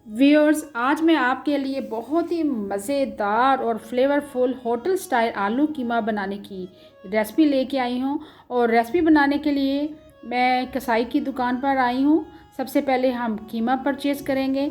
Viewers, आज मैं आपके लिए बहुत ही मज़ेदार और फ्लेवरफुल होटल स्टाइल आलू कीमा बनाने की रेसिपी लेके आई हूँ। और रेसिपी बनाने के लिए मैं कसाई की दुकान पर आई हूँ। सबसे पहले हम कीमा परचेज़ करेंगे।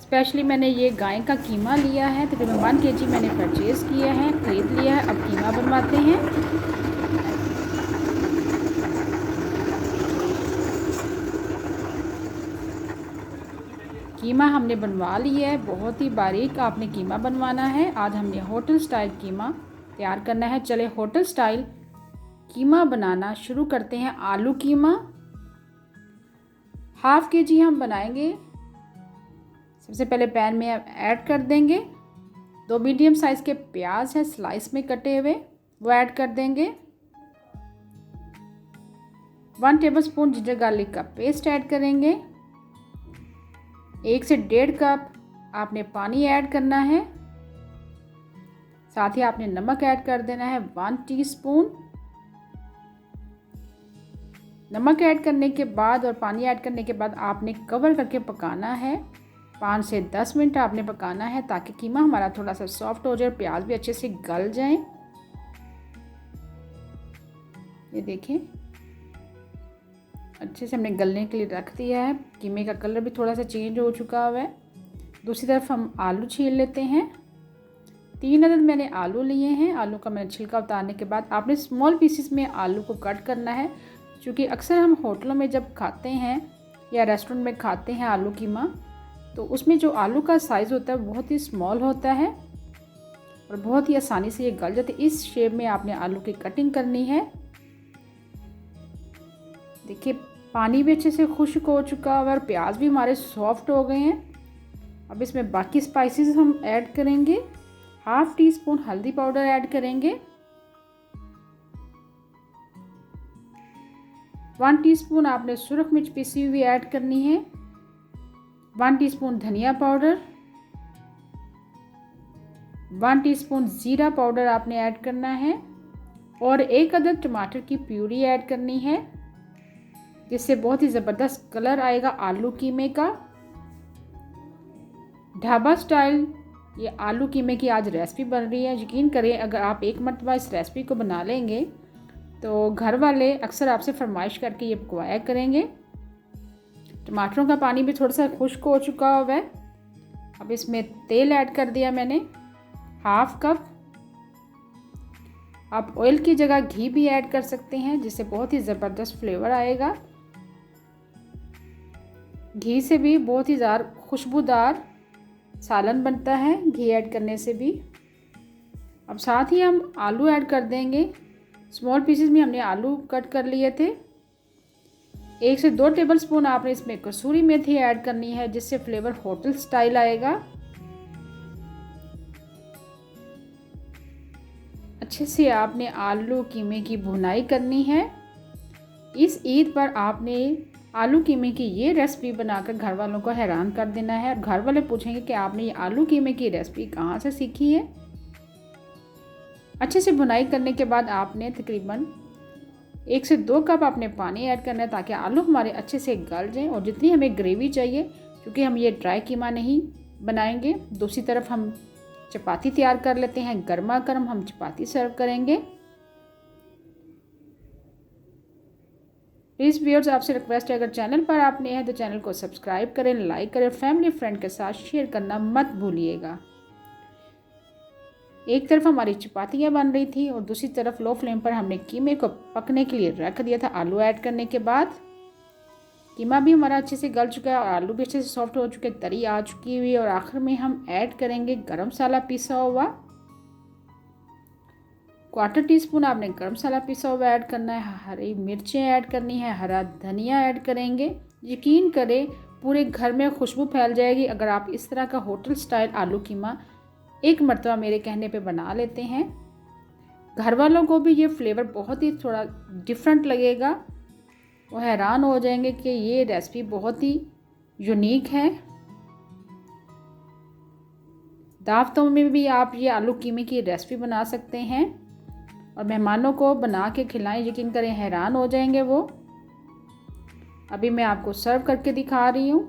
स्पेशली मैंने ये गाय का कीमा लिया है, तकरीबन 1 kg मैंने परचेज़ किया है, ख़रीद लिया है। अब कीमा बनवाते हैं। कीमा हमने बनवा लिया है, बहुत ही बारीक आपने कीमा बनवाना है। आज हमने होटल स्टाइल कीमा तैयार करना है। चले होटल स्टाइल कीमा बनाना शुरू करते हैं। आलू कीमा 1/2 kg हम बनाएंगे। सबसे पहले पैन में ऐड कर देंगे 2 मीडियम साइज़ के प्याज है स्लाइस में कटे हुए, वो ऐड कर देंगे। 1 टेबलस्पून जिंजर गार्लिक का पेस्ट ऐड करेंगे। 1 से 1.5 कप आपने पानी ऐड करना है। साथ ही आपने नमक ऐड कर देना है 1 टीस्पून। नमक ऐड करने के बाद और पानी ऐड करने के बाद आपने कवर करके पकाना है। 5 से 10 मिनट आपने पकाना है ताकि कीमा हमारा थोड़ा सा सॉफ्ट हो जाए, प्याज भी अच्छे से गल जाए। ये देखिए, अच्छे से हमने गलने के लिए रख दिया है। कीमे का कलर भी थोड़ा सा चेंज हो चुका हुआ है। दूसरी तरफ हम आलू छील लेते हैं। 3 अदद मैंने आलू लिए हैं। आलू का मैंने छिलका उतारने के बाद आपने स्मॉल पीसेस में आलू को कट करना है, क्योंकि अक्सर हम होटलों में जब खाते हैं या रेस्टोरेंट में खाते हैं आलू कीमा, तो उसमें जो आलू का साइज़ होता है बहुत ही स्मॉल होता है और बहुत ही आसानी से ये गल जाते हैं। इस शेप में आपने आलू की कटिंग करनी है। देखिए, पानी भी अच्छे से खुश्क हो चुका है और प्याज भी हमारे सॉफ्ट हो गए हैं। अब इसमें बाकी स्पाइसेस हम ऐड करेंगे। 1/2 टीस्पून हल्दी पाउडर ऐड करेंगे। 1 टीस्पून आपने सुरख मिर्च पिसी हुई ऐड करनी है। 1 टीस्पून धनिया पाउडर, 1 टीस्पून ज़ीरा पाउडर आपने ऐड करना है और 1 अदद टमाटर की प्यूरी ऐड करनी है, जिससे बहुत ही ज़बरदस्त कलर आएगा आलू कीमे का। ढाबा स्टाइल ये आलू कीमे की आज रेसिपी बन रही है। यकीन करें, अगर आप एक मरतबा इस रेसिपी को बना लेंगे तो घर वाले अक्सर आपसे फरमाइश करके ये पकवाया करेंगे। टमाटरों का पानी भी थोड़ा सा खुश्क हो चुका हुआ है। अब इसमें तेल ऐड कर दिया मैंने 1/2 कप। आप ऑयल की जगह घी भी ऐड कर सकते हैं, जिससे बहुत ही ज़बरदस्त फ्लेवर आएगा। घी से भी बहुत ही ज़्यादा खुशबूदार सालन बनता है घी ऐड करने से भी। अब साथ ही हम आलू ऐड कर देंगे। स्मॉल पीसेस में हमने आलू कट कर लिए थे। 1 से 2 टेबलस्पून आपने इसमें कसूरी मेथी ऐड करनी है, जिससे फ्लेवर होटल स्टाइल आएगा। अच्छे से आपने आलू कीमे की भुनाई करनी है। इस ईद पर आपने आलू कीमे की ये रेसिपी बनाकर घर वालों को हैरान कर देना है और घर वाले पूछेंगे कि आपने ये आलू कीमे की रेसिपी कहाँ से सीखी है। अच्छे से भुनाई करने के बाद आपने तकरीबन 1 से 2 कप आपने पानी ऐड करना है, ताकि आलू हमारे अच्छे से गल जाएं और जितनी हमें ग्रेवी चाहिए, क्योंकि हम ये ड्राई कीमा नहीं बनाएंगे। दूसरी तरफ हम चपाती तैयार कर लेते हैं। गर्मा गर्म हम चपाती सर्व करेंगे। प्लीज़ व्यूअर्स, आपसे रिक्वेस्ट है, अगर चैनल पर आप नए हैं तो चैनल को सब्सक्राइब करें, लाइक करें, फैमिली फ्रेंड के साथ शेयर करना मत भूलिएगा। एक तरफ हमारी चपातियाँ बन रही थी और दूसरी तरफ लो फ्लेम पर हमने कीमे को पकने के लिए रख दिया था। आलू ऐड करने के बाद कीमा भी हमारा अच्छे से गल चुका है और आलू भी अच्छे से सॉफ्ट हो चुके, तरी आ चुकी हुई है। और आखिर में हम ऐड करेंगे गरम मसाला पिसा हुआ। 1/4 टीस्पून आपने गरम मसाला पिसा हुआ ऐड करना है। हरी मिर्चें ऐड करनी है, हरा धनिया ऐड करेंगे। यकीन करें, पूरे घर में खुशबू फैल जाएगी अगर आप इस तरह का होटल स्टाइल आलू कीमा एक मरतबा मेरे कहने पे बना लेते हैं। घर वालों को भी ये फ्लेवर बहुत ही थोड़ा डिफरेंट लगेगा। वो हैरान हो जाएंगे कि ये रेसिपी बहुत ही यूनिक है। दावतों में भी आप ये आलू कीमे की रेसिपी बना सकते हैं और मेहमानों को बना के खिलाएं। यकीन करें, हैरान हो जाएंगे वो। अभी मैं आपको सर्व करके दिखा रही हूँ।